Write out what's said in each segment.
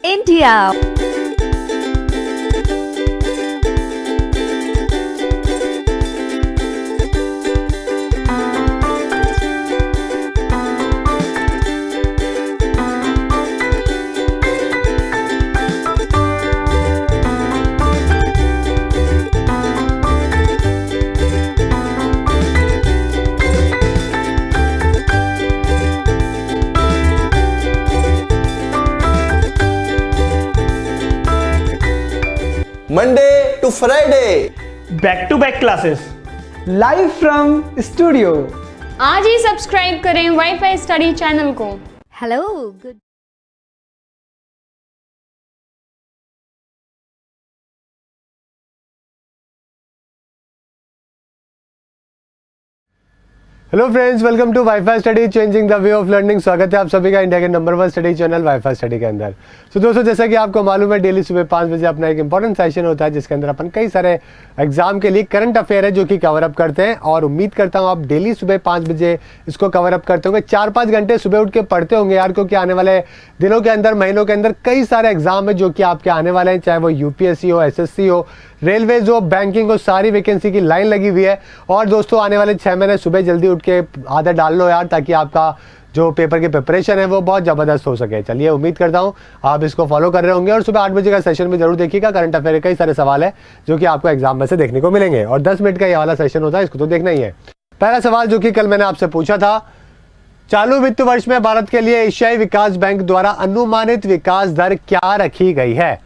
India. Monday to Friday, back to back classes live from studio. आज ही subscribe करें wifi study channel को। Hello, good. Hello friends, welcome to wifi study changing the way of learning. स्वागत है आप सभी का India के number 1 study channel wifi study के अंदर। तो दोस्तों, जैसा कि आपको मालूम है, डेली सुबह 5 बजे अपना एक इंपॉर्टेंट सेशन होता है जिसके अंदर अपन कई सारे एग्जाम के लिए करंट अफेयर है जो कि कवर अप करते हैं। और उम्मीद करता हूँ आप डेली सुबह 5 बजे इसको कवर अप करते होंगे। 4-5 घंटे सुबह उठ के पढ़ते होंगे यार, क्योंकि आने वाले दिनों के अंदर, महीनों के अंदर कई सारे एग्जाम है जो कि आपके आने वाले हैं, चाहे वो यूपीएससी हो, एसएससी हो, रेलवेज हो, बैंकिंग हो, सारी वैकेंसी की लाइन लगी हुई है। और दोस्तों, आने वाले 6 महीने सुबह जल्दी उठ के आदत डाल लो यार, ताकि आपका जो पेपर की प्रिपरेशन है वो बहुत ज़बरदस्त हो सके। चलिए, उम्मीद करता हूँ आप इसको फॉलो कर रहे होंगे। और सुबह 8 बजे का सेशन भी जरूर देखिएगा। करंट अफेयर कई सारे सवाल है जो कि आपको एग्जाम में से देखने को मिलेंगे, और 10 मिनट का ये वाला सेशन होता है, इसको तो देखना ही है। पहला सवाल जो कि कल मैंने आपसे पूछा था, चालू वित्त वर्ष में भारत के लिए एशियाई विकास बैंक द्वारा अनुमानित विकास दर क्या रखी गई है।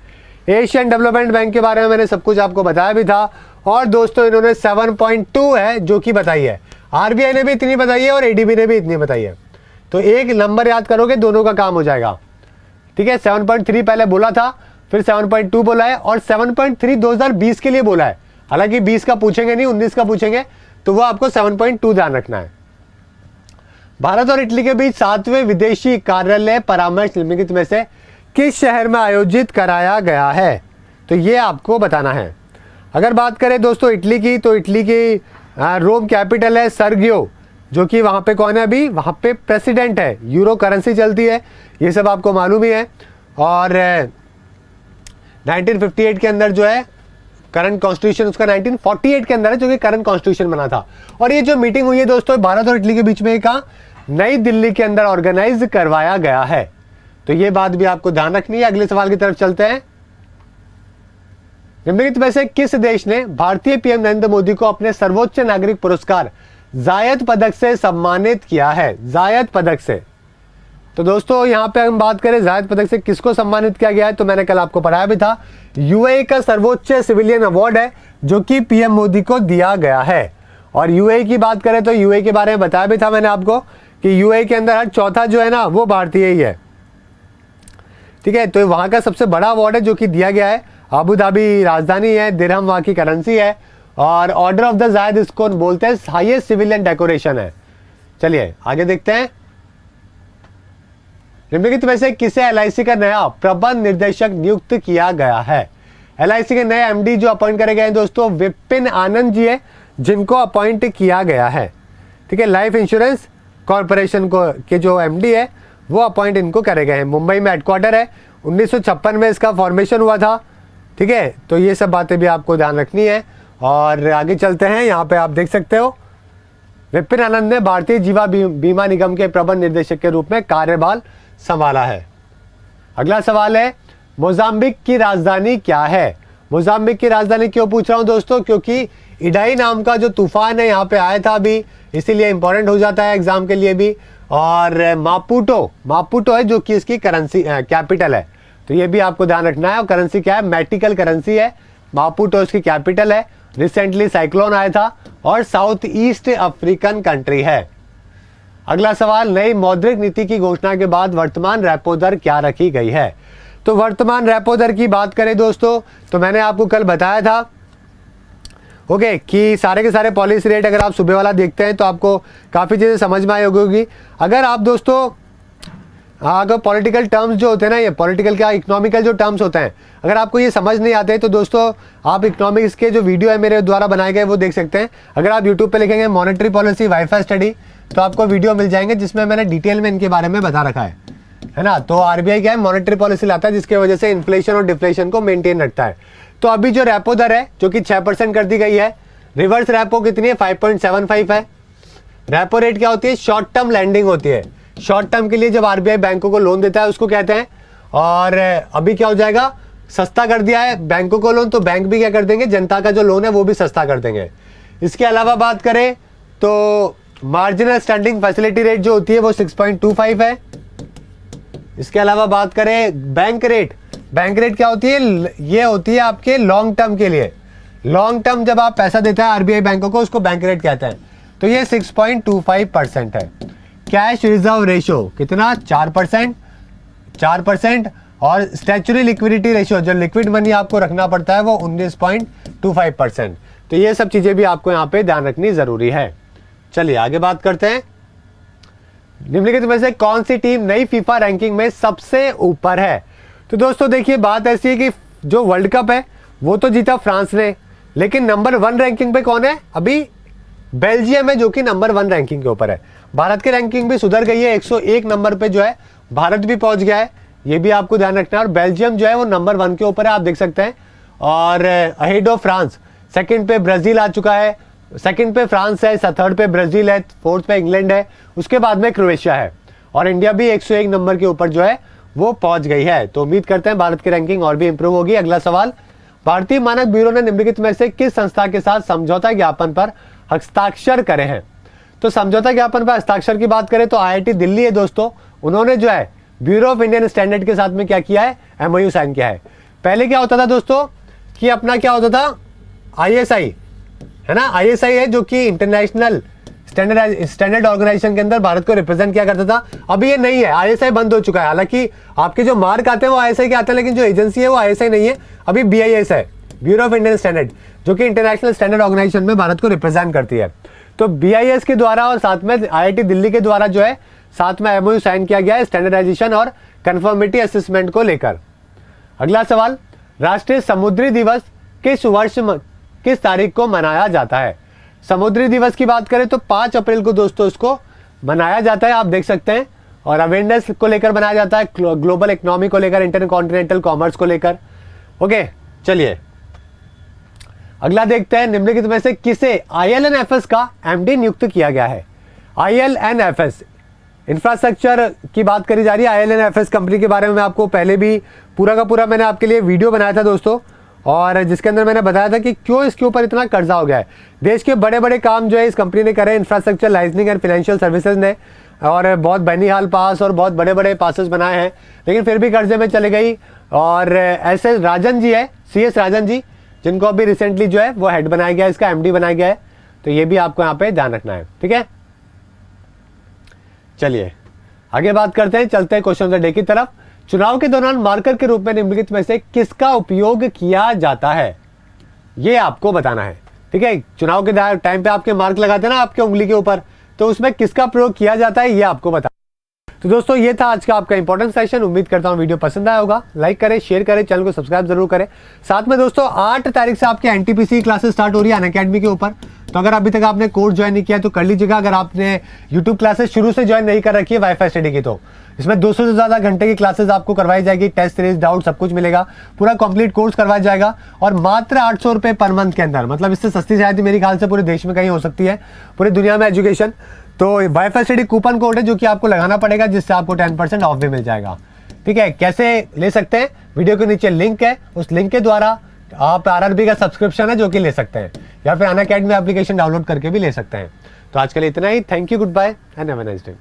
एशियन डेवलपमेंट बैंक के बारे में मैंने सब कुछ आपको बताया भी था। और दोस्तों, इन्होंने 7.2 है जो कि बताई है। आरबीआई ने भी इतनी बताई है और एडीबी ने भी इतनी बताई है। तो एक नंबर याद करोगे, दोनों का काम हो जाएगा। ठीक है, 7.3 पहले बोला था, फिर 7.2 बोला है, और 7.3 2020 के लिए बोला है। हालांकि 20 का पूछेंगे नहीं, 19 का पूछेंगे, तो वो आपको 7.2 ध्यान रखना है। भारत और इटली के बीच 7वें विदेशी कार्यालय परामर्श निम्नलिखित में से किस शहर में आयोजित कराया गया है, तो ये आपको बताना है। अगर बात करें दोस्तों इटली की, तो इटली की रोम कैपिटल है सर्गियो, जो कि वहाँ पे कौन है, अभी वहाँ पे प्रेसिडेंट है। यूरो करेंसी चलती है, ये सब आपको मालूम ही है। और 1958 के अंदर जो है करंट कॉन्स्टिट्यूशन उसका 1948 के अंदर है, जो कि करंट कॉन्स्टिट्यूशन बना था। और ये जो मीटिंग हुई है दोस्तों भारत और इटली के बीच में, कहाँ, नई दिल्ली के अंदर ऑर्गेनाइज करवाया गया है। तो ये बात भी आपको ध्यान रखनी है। अगले सवाल की तरफ चलते हैं। निम्नलिखित में से किस देश ने भारतीय पीएम नरेंद्र मोदी को अपने सर्वोच्च नागरिक पुरस्कार जायद पदक से सम्मानित किया है। जायद पदक से, तो दोस्तों यहाँ पे हम बात करें जायद पदक से किसको सम्मानित किया गया है, तो मैंने कल आपको पढ़ाया भी था। यूएई का सर्वोच्च सिविलियन अवार्ड है जो कि पीएम मोदी को दिया गया है। और यूएई की बात करें तो यूएई के बारे में बताया भी था मैंने आपको कि यूएई के अंदर हर चौथा जो है ना वो भारतीय ही है। ठीक है, तो वहाँ का सबसे बड़ा अवार्ड है जो कि दिया गया है। अबू धाबी राजधानी है, दिरहम वहाँ की करेंसी है, और ऑर्डर ऑफ द जायद इसको बोलते हैं, हाईएस्ट सिविलियन डेकोरेशन है। चलिए आगे देखते हैं। निम्नलिखित में से किसे एलआईसी का नया प्रबंध निर्देशक नियुक्त किया गया है। एलआईसी के नए एमडी जो अपॉइंट करे गए हैं दोस्तों, विपिन आनंद जी है, जिनको अपॉइंट किया गया है। ठीक है, लाइफ इंश्योरेंस कॉर्पोरेशन को के जो एमडी है वो अपॉइंट इनको करे गए हैं। मुंबई में हेडक्वार्टर है, 1956 में इसका फॉर्मेशन हुआ था। ठीक है, तो ये सब बातें भी आपको ध्यान रखनी है। और आगे चलते हैं। यहाँ पे आप देख सकते हो, विपिन आनंद ने भारतीय जीवा बीमा निगम के प्रबंध निर्देशक के रूप में कार्यभार संभाला है। अगला सवाल है, मोजाम्बिक की राजधानी क्या है। मोजाम्बिक की राजधानी क्यों पूछ रहा हूँ दोस्तों, क्योंकि इडाई नाम का जो तूफान है यहाँ पे आया था अभी, इसीलिए इंपॉर्टेंट हो जाता है एग्जाम के लिए भी। और मापुटो है जो कि इसकी करेंसी कैपिटल है, तो ये भी आपको ध्यान रखना है। और करेंसी क्या है, मैटिकल करेंसी है। मापुटो इसकी कैपिटल है। रिसेंटली साइक्लोन आया था और साउथ ईस्ट अफ्रीकन कंट्री है। अगला सवाल, नई मौद्रिक नीति की घोषणा के बाद वर्तमान रेपो दर क्या रखी गई है। तो वर्तमान रेपो दर की बात करें दोस्तों, तो मैंने आपको कल बताया था ओके कि सारे के सारे पॉलिसी रेट अगर आप सुबह वाला देखते हैं तो आपको काफ़ी चीज़ें समझ में आई होगी। अगर आप दोस्तों अगर पॉलिटिकल टर्म्स जो होते हैं ना, ये पॉलिटिकल क्या इकोनॉमिकल जो टर्म्स होते हैं, अगर आपको ये समझ नहीं आते तो दोस्तों आप इकोनॉमिक्स के जो वीडियो है मेरे द्वारा बनाए गए वो देख सकते हैं। अगर आप यूट्यूब पे लिखेंगे मॉनेटरी पॉलिसी वाईफाई स्टडी तो आपको वीडियो मिल जाएंगे जिसमें मैंने डिटेल में इनके बारे में बता रखा है। है ना। तो आरबीआई क्या है, मॉनेटरी पॉलिसी लाता है जिसकी वजह से इन्फ्लेशन और डिफ्लेशन को मेंटेन रखता है। तो अभी जो रेपो दर है जो कि 6% कर दी गई है, रिवर्स रेपो कितनी है, 5.75 है। रेपो रेट क्या होती है, शॉर्ट टर्म लैंडिंग होती है। शॉर्ट टर्म के लिए जब आरबीआई बैंकों को लोन देता है उसको कहते हैं। और अभी क्या हो जाएगा, सस्ता कर दिया है बैंकों को लोन, तो बैंक भी क्या कर देंगे, जनता का जो लोन है वो भी सस्ता कर देंगे। इसके अलावा बात करें तो मार्जिनल स्टैंडिंग फैसिलिटी रेट जो होती है वो 6.25 है। इसके अलावा बात करें बैंक रेट, बैंक रेट क्या होती है, ये होती है आपके लॉन्ग टर्म के लिए। लॉन्ग टर्म जब आप पैसा देता है आरबीआई बैंकों को उसको बैंक रेट कहते हैं। तो ये 6.25% है। कैश रिजर्व रेशो कितना, 4%। और स्टैच्यूटरी लिक्विडिटी रेशियो जो लिक्विड मनी आपको रखना पड़ता है वो 19.25%। तो ये सब चीजें भी आपको यहाँ पे ध्यान रखनी जरूरी है। चलिए आगे बात करते हैं। निम्नलिखित में से कौन सी टीम नई फीफा रैंकिंग में सबसे ऊपर है। तो दोस्तों देखिए बात ऐसी है कि जो वर्ल्ड कप है वो तो जीता फ्रांस ने, लेकिन नंबर 1 रैंकिंग पे कौन है, अभी बेल्जियम है जो कि नंबर 1 रैंकिंग के ऊपर है। भारत की रैंकिंग भी सुधर गई है, 101 नंबर पे जो है भारत भी पहुंच गया है, ये भी आपको ध्यान रखना है। और बेल्जियम जो है वो नंबर 1 के ऊपर है, आप देख सकते हैं। और अहेड ऑफ फ्रांस, सेकंड पे ब्राजील आ चुका है, सेकंड पे फ्रांस है, थर्ड पे ब्राजील है, फोर्थ पे इंग्लैंड है, उसके बाद में क्रोएशिया है। और इंडिया भी 101 नंबर के ऊपर जो है वो पहुंच गई है। तो उम्मीद करते हैं भारत की रैंकिंग और भी इंप्रूव होगी। अगला सवाल, भारतीय मानक ब्यूरो ने निम्नलिखित में से किस संस्था के साथ समझौता ज्ञापन पर हस्ताक्षर करे हैं। तो समझौता ज्ञापन पर हस्ताक्षर की बात करें तो आईआईटी दिल्ली है दोस्तों, उन्होंने जो है ब्यूरो ऑफ इंडियन स्टैंडर्ड के साथ में क्या किया है, एमओयू साइन किया है। पहले क्या होता था दोस्तों कि अपना क्या होता था, आईएसआई है ना, आईएसआई है जो कि इंटरनेशनल स्टैंडर्ड ऑर्गेनाइजेशन के अंदर भारत को रिप्रेजेंट किया करता था। अभी ये नहीं है, आईएसआई बंद हो चुका है। हालांकि आपके जो मार्क आते हैं वो आईएसआई के आते हैं, लेकिन जो एजेंसी है वो आईएसआई नहीं है, अभी बीआईएस है, ब्यूरो ऑफ इंडियन स्टैंडर्ड, जो कि इंटरनेशनल स्टैंडर्ड ऑर्गेनाइजेशन में भारत को रिप्रेजेंट करती है। तो बीआईएस के द्वारा और साथ में आईआईटी दिल्ली के द्वारा जो है साथ में एमओयू साइन किया गया है स्टैंडर्डाइजेशन और कंफर्मिटी असेसमेंट को लेकर। अगला सवाल, राष्ट्रीय समुद्री दिवस किस वर्ष किस तारीख को मनाया जाता है। समुद्री दिवस की बात करें तो 5 अप्रैल को दोस्तों इसको मनाया जाता है, आप देख सकते हैं। और अवेयरनेस को लेकर मनाया जाता है, ग्लोबल इकोनॉमी को लेकर, इंटरकॉन्टिनेंटल कॉमर्स को लेकर। ओके चलिए अगला देखते हैं, निम्नलिखित में से किसे आईएलएनएफएस का एमडी नियुक्त किया गया है। आईएलएनएफएस इंफ्रास्ट्रक्चर की बात करी जा रही है। आईएलएनएफएस कंपनी के बारे में मैं आपको पहले भी पूरा का पूरा मैंने आपके लिए वीडियो बनाया था दोस्तों, और जिसके अंदर मैंने बताया था कि क्यों इसके ऊपर इतना कर्जा हो गया है। देश के बड़े बड़े काम जो है इस कंपनी ने करे, infrastructure, licensing and financial services ने, और बहुत बनिहाल पास और बहुत बड़े बड़े पासेस बनाए हैं, लेकिन फिर भी कर्जे में चले गई। और ऐसे राजन जी है, CS राजन जी, जिनको अभी रिसेंटली जो है वो हेड बनाया गया है, इसका MD बनाया गया है। तो ये भी आपको यहाँ पे ध्यान रखना है, ठीक है। चलिए आगे बात करते हैं, चलते हैं क्वेश्चन ऑफ द डे की तरफ। चुनाव के दौरान मार्कर के रूप में निम्नलिखित में से किसका उपयोग किया जाता है, ये आपको बताना है, ठीक है। चुनाव के टाइम पे आपके मार्क लगाते हैं ना आपके उंगली के ऊपर, तो उसमें किसका प्रयोग किया जाता है ये आपको बताना। तो दोस्तों ये था आज का आपका इंपॉर्टेंट सेशन। उम्मीद करता हूँ वीडियो पसंद आया होगा। लाइक करें, शेयर करें, चैनल को सब्सक्राइब जरूर करें। साथ में दोस्तों 8 तारीख से आपके एनटीपीसी क्लासेस स्टार्ट हो रही है अनअकैडमी के ऊपर। तो अगर अभी तक आपने कोर्स ज्वाइन नहीं किया तो कर लीजिएगा। अगर आपने यूट्यूब क्लासेस शुरू से ज्वाइन नहीं कर रखी है वाईफाई स्टडी की, तो इसमें 200 से ज़्यादा घंटे की क्लासेस आपको करवाई जाएगी। टेस्ट सीरीज, डाउट सब कुछ मिलेगा, पूरा कंप्लीट कोर्स करवाया जाएगा। और मात्र 800 रुपये पर मंथ के अंदर, मतलब इससे सस्ती शायद मेरे ख्याल से पूरे देश में कहीं हो सकती है, पूरी दुनिया में एजुकेशन। तो वाईफाई स्टडी कूपन कोड है जो कि आपको लगाना पड़ेगा, जिससे आपको 10% ऑफ भी मिल जाएगा, ठीक है। कैसे ले सकते हैं, वीडियो के नीचे लिंक है, उस लिंक के द्वारा आप RRB का सब्सक्रिप्शन है जो कि ले सकते हैं, या फिर अनअकैडमी एप्लीकेशन डाउनलोड करके भी ले सकते हैं। तो आज के लिए इतना ही। Thank you, good bye and have a nice day.